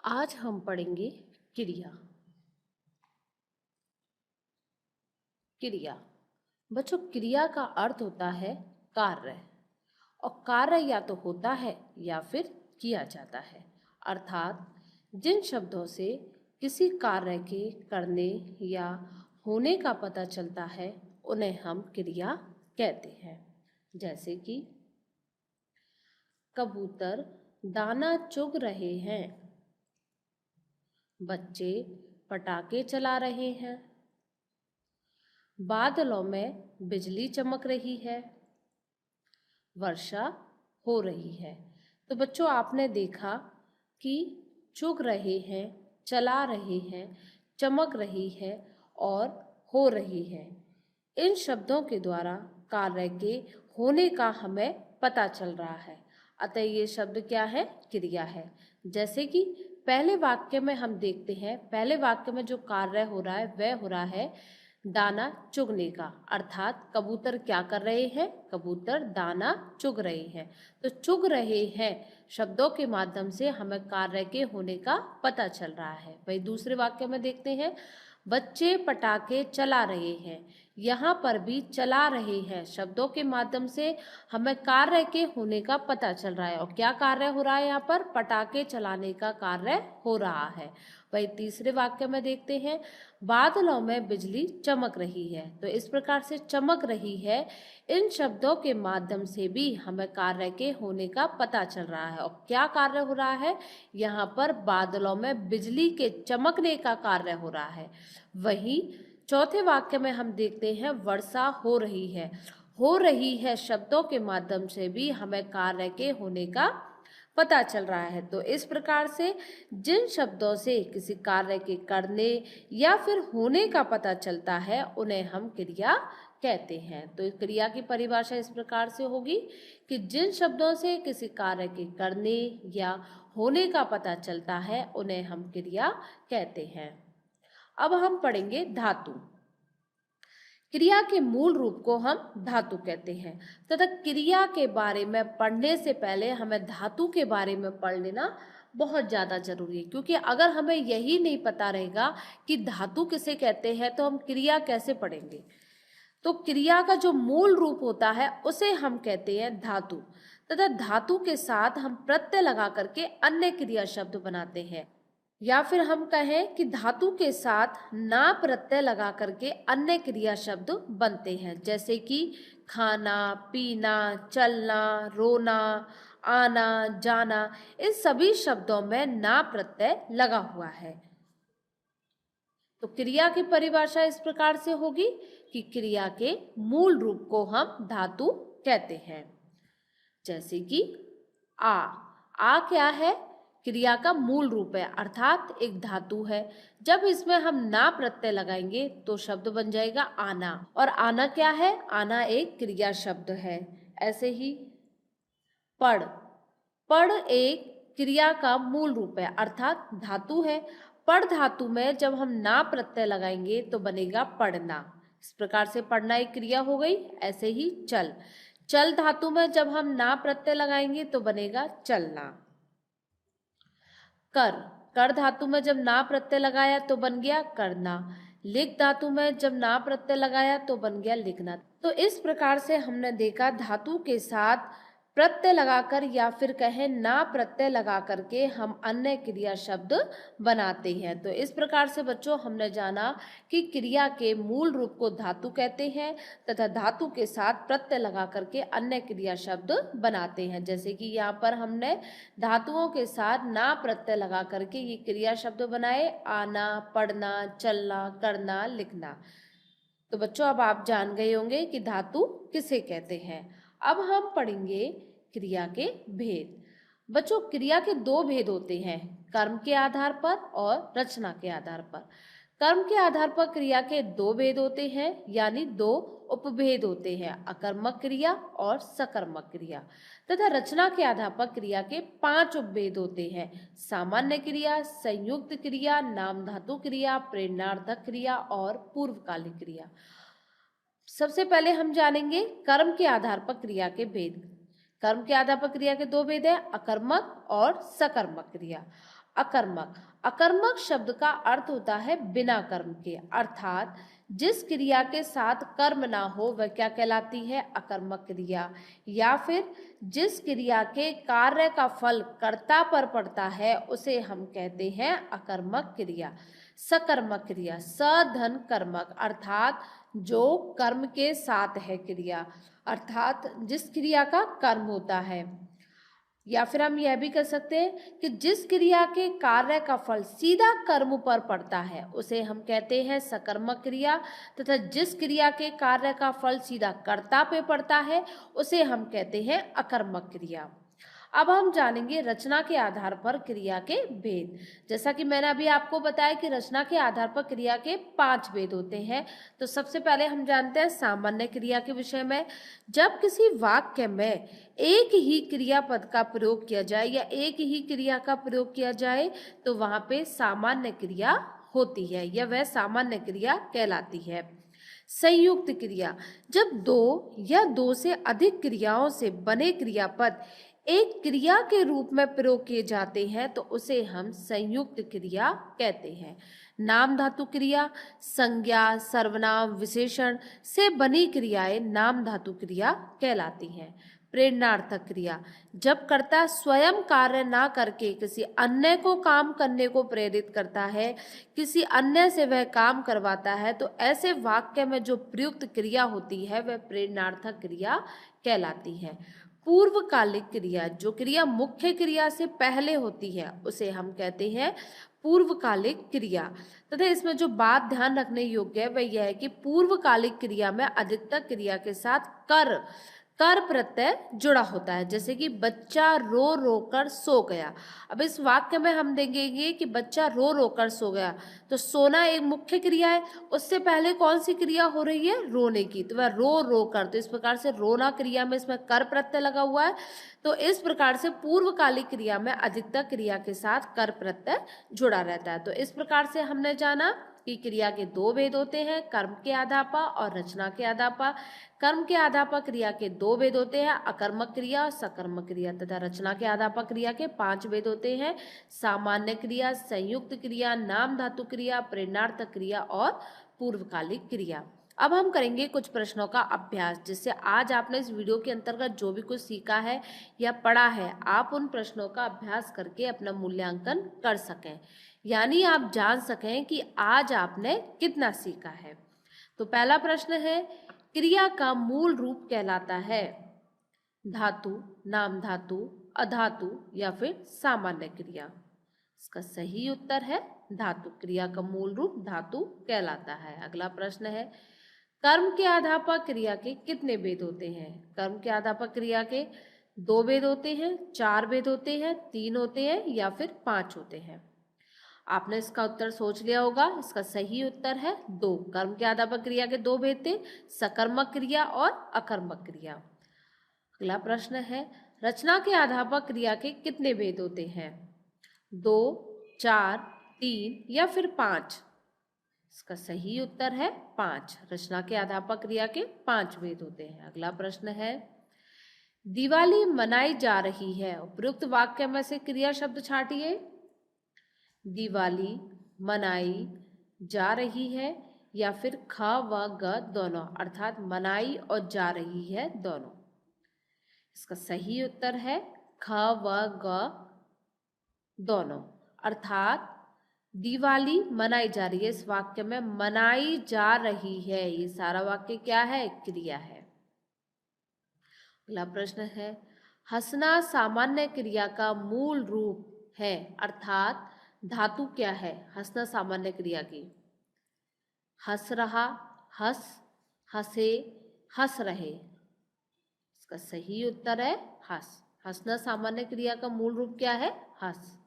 आज हम पढ़ेंगे क्रिया। क्रिया बच्चों, क्रिया का अर्थ होता है कार्य, और कार्य या तो होता है या फिर किया जाता है। अर्थात जिन शब्दों से किसी कार्य के करने या होने का पता चलता है उन्हें हम क्रिया कहते हैं। जैसे कि कबूतर दाना चुग रहे हैं, बच्चे पटाखे चला रहे हैं, बादलों में बिजली चमक रही है, वर्षा हो रही है। तो बच्चों, आपने देखा कि चुग रहे हैं, चला रहे हैं, चमक रही है और हो रही है। इन शब्दों के द्वारा कार्य के होने का हमें पता चल रहा है। अतः ये शब्द क्या है? क्रिया है। जैसे कि पहले वाक्य में हम देखते हैं, पहले वाक्य में जो कार्य हो रहा है वह हो रहा है दाना चुगने का। अर्थात कबूतर क्या कर रहे हैं? कबूतर दाना चुग रहे हैं। तो चुग रहे हैं शब्दों के माध्यम से हमें कार्य के होने का पता चल रहा है। वही दूसरे वाक्य में देखते हैं, बच्चे पटाखे चला रहे हैं। यहाँ पर भी चला रहे हैं शब्दों के माध्यम से हमें कार्य के होने का पता चल रहा है। और क्या कार्य हो रहा है? यहाँ पर पटाखे चलाने का कार्य हो रहा है। वही तीसरे वाक्य में देखते हैं, बादलों में बिजली चमक रही है। तो इस प्रकार से चमक रही है, इन शब्दों के माध्यम से भी हमें कार्य के होने का पता चल रहा है। और क्या कार्य हो रहा है? यहाँ पर बादलों में बिजली के चमकने का कार्य हो रहा है। वहीं चौथे वाक्य में हम देखते हैं, वर्षा हो रही है। हो रही है शब्दों के माध्यम से भी हमें कार्य के होने का पता चल रहा है। तो इस प्रकार से जिन शब्दों से किसी कार्य के करने या फिर होने का पता चलता है उन्हें हम क्रिया कहते हैं। तो क्रिया की परिभाषा इस प्रकार से होगी कि जिन शब्दों से किसी कार्य के करने या होने का पता चलता है उन्हें हम क्रिया कहते हैं। अब हम पढ़ेंगे धातु। क्रिया के मूल रूप को हम धातु कहते हैं, तथा क्रिया के बारे में पढ़ने से पहले हमें धातु के बारे में पढ़ लेना बहुत ज़्यादा जरूरी है। क्योंकि अगर हमें यही नहीं पता रहेगा कि धातु किसे कहते हैं तो हम क्रिया कैसे पढ़ेंगे। तो क्रिया का जो मूल रूप होता है उसे हम कहते हैं धातु, तथा धातु के साथ हम प्रत्यय लगा करके अन्य क्रिया शब्द बनाते हैं। या फिर हम कहें कि धातु के साथ ना प्रत्यय लगा करके अन्य क्रिया शब्द बनते हैं। जैसे कि खाना, पीना, चलना, रोना, आना, जाना, इन सभी शब्दों में ना प्रत्यय लगा हुआ है। तो क्रिया की परिभाषा इस प्रकार से होगी कि क्रिया के मूल रूप को हम धातु कहते हैं। जैसे कि आ क्या है? क्रिया का मूल रूप है, अर्थात एक धातु है। जब इसमें हम ना प्रत्यय लगाएंगे तो शब्द बन जाएगा आना। और आना क्या है? आना एक क्रिया शब्द है। ऐसे ही पढ़, पढ़ एक क्रिया का मूल रूप है, अर्थात धातु है। पढ़ धातु में जब हम ना प्रत्यय लगाएंगे तो बनेगा पढ़ना। इस प्रकार से पढ़ना एक क्रिया हो गई। ऐसे ही चल, चल धातु में जब हम ना प्रत्यय लगाएंगे तो बनेगा चलना। कर, कर धातु में जब ना प्रत्यय लगाया तो बन गया करना। लिख धातु में जब ना प्रत्यय लगाया तो बन गया लिखना। तो इस प्रकार से हमने देखा धातु के साथ प्रत्यय लगाकर या फिर कहें ना प्रत्यय लगा करके हम अन्य क्रिया शब्द बनाते हैं। तो इस प्रकार से बच्चों हमने जाना कि क्रिया के मूल रूप को धातु कहते हैं तथा धातु के साथ प्रत्यय लगा करके अन्य क्रिया शब्द बनाते हैं। जैसे कि यहाँ पर हमने धातुओं के साथ ना प्रत्यय लगा करके ये क्रिया शब्द बनाए, आना, पढ़ना, चलना, करना, लिखना। तो बच्चों अब आप जान गए होंगे कि धातु किसे कहते हैं। अब हम पढ़ेंगे क्रिया के भेद। बच्चों, क्रिया के दो भेद होते हैं, कर्म के आधार पर और रचना के आधार पर। कर्म के आधार पर क्रिया के दो भेद होते हैं, यानी दो उपभेद होते हैं, अकर्मक क्रिया और सकर्मक क्रिया। तथा रचना के आधार पर क्रिया के 5 उपभेद होते हैं, सामान्य क्रिया, संयुक्त क्रिया, नाम धातु क्रिया, प्रेरणार्थक क्रिया और पूर्वकालिक क्रिया। सबसे पहले हम जानेंगे कर्म के आधार पर क्रिया के भेद। कर्म के आधार पर क्रिया के दो भेद है, अकर्मक और सकर्मक क्रिया। अकर्मक। अकर्मक शब्द का अर्थ होता है बिना कर्म के, अर्थात जिस क्रिया के साथ कर्म ना हो वह क्या कहलाती है? अकर्मक क्रिया। या फिर जिस क्रिया के कार्य का फल कर्ता पर पड़ता है उसे हम कहते हैं अकर्मक क्रिया। सकर्मक क्रिया, सधन कर्मक, अर्थात जो कर्म के साथ है क्रिया, अर्थात जिस क्रिया का कर्म होता है। या फिर हम यह भी कर सकते हैं कि जिस क्रिया के कार्य का फल सीधा कर्म पर पड़ता है उसे हम कहते हैं सकर्मक क्रिया, तथा जिस क्रिया के कार्य का फल सीधा कर्ता पे पड़ता है उसे हम कहते हैं अकर्मक क्रिया। अब हम जानेंगे रचना के आधार पर क्रिया के भेद। जैसा कि मैंने अभी आपको बताया कि रचना के आधार पर क्रिया के 5 भेद होते हैं। तो सबसे पहले हम जानते हैं सामान्य क्रिया के विषय में। जब किसी वाक्य में एक ही क्रियापद का प्रयोग किया जाए या एक ही क्रिया का प्रयोग किया जाए तो वहां पे सामान्य क्रिया होती है या वह सामान्य क्रिया कहलाती है। संयुक्त क्रिया, जब दो या दो से अधिक क्रियाओं से बने क्रियापद एक क्रिया के रूप में प्रयोग किए जाते हैं तो उसे हम संयुक्त क्रिया कहते हैं। नाम धातु क्रिया, संज्ञा, सर्वनाम, विशेषण से बनी क्रियाएं नाम धातु क्रिया कहलाती हैं। प्रेरणार्थक क्रिया, जब कर्ता स्वयं कार्य ना करके किसी अन्य को काम करने को प्रेरित करता है, किसी अन्य से वह काम करवाता है, तो ऐसे वाक्य में जो प्रयुक्त क्रिया होती है वह प्रेरणार्थक क्रिया कहलाती है। पूर्वकालिक क्रिया, जो क्रिया मुख्य क्रिया से पहले होती है उसे हम कहते हैं पूर्वकालिक क्रिया। तथा इसमें जो बात ध्यान रखने योग्य है वह यह है कि पूर्वकालिक क्रिया में अधिकतर क्रिया के साथ कर प्रत्यय जुड़ा होता है। जैसे कि बच्चा रो रो कर सो गया। अब इस वाक्य में हम देखेंगे कि बच्चा रो रो कर सो गया, तो सोना एक मुख्य क्रिया है, उससे पहले कौन सी क्रिया हो रही है? रोने की, तो वह रो रो कर, तो इस प्रकार से रोना क्रिया में इसमें कर प्रत्यय लगा हुआ है। तो इस प्रकार से पूर्वकालिक क्रिया में अधिकतर क्रिया के साथ कर प्रत्यय जुड़ा रहता है। तो इस प्रकार से हमने जाना कि क्रिया के 2 भेद होते हैं, कर्म के आधार पर और रचना के आधार पर। कर्म के आधार पर क्रिया के 2 भेद होते हैं, अकर्मक क्रिया और सकर्मक क्रिया, तथा रचना के आधार पर क्रिया के 5 भेद होते हैं, सामान्य क्रिया, संयुक्त क्रिया, नाम धातु क्रिया, प्रेरणार्थक क्रिया और पूर्वकालिक क्रिया। अब हम करेंगे कुछ प्रश्नों का अभ्यास, जिससे आज आपने इस वीडियो के अंतर्गत जो भी कुछ सीखा है या पढ़ा है आप उन प्रश्नों का अभ्यास करके अपना मूल्यांकन कर सकें, यानी आप जान सकें कि आज आपने कितना सीखा है। तो पहला प्रश्न है, क्रिया का मूल रूप कहलाता है धातु, नाम धातु, अधातु या फिर सामान्य क्रिया? इसका सही उत्तर है धातु। क्रिया का मूल रूप धातु कहलाता है। अगला प्रश्न है, कर्म के आधार पर क्रिया के कितने भेद होते हैं? कर्म के आधार पर क्रिया के 2 भेद होते हैं, 4 भेद होते हैं, 3 होते हैं या फिर 5 होते हैं? आपने इसका उत्तर सोच लिया होगा। इसका सही उत्तर है 2। कर्म के आधार पर क्रिया के 2 भेद थे, सकर्मक क्रिया और अकर्मक क्रिया। अगला प्रश्न है, रचना के आधार पर क्रिया के कितने भेद होते हैं? 2, 4, 3 या फिर 5? इसका सही उत्तर है 5। रचना के आधार पर क्रिया के 5 भेद होते हैं। अगला प्रश्न है, दिवाली मनाई जा रही है, उपयुक्त वाक्य में से क्रिया शब्द छांटिए। दिवाली मनाई जा रही है या फिर ख व ग दोनों, अर्थात मनाई और जा रही है दोनों? इसका सही उत्तर है ख व ग दोनों, अर्थात दिवाली मनाई जा रही है। इस वाक्य में मनाई जा रही है, ये सारा वाक्य क्या है? क्रिया है। अगला प्रश्न है, हंसना सामान्य क्रिया का मूल रूप है, अर्थात धातु क्या है हंसना सामान्य क्रिया की? हंस रहा, हंस, हंसे, हंस रहे। इसका सही उत्तर है हंस। हंसना सामान्य क्रिया का मूल रूप क्या है? हंस।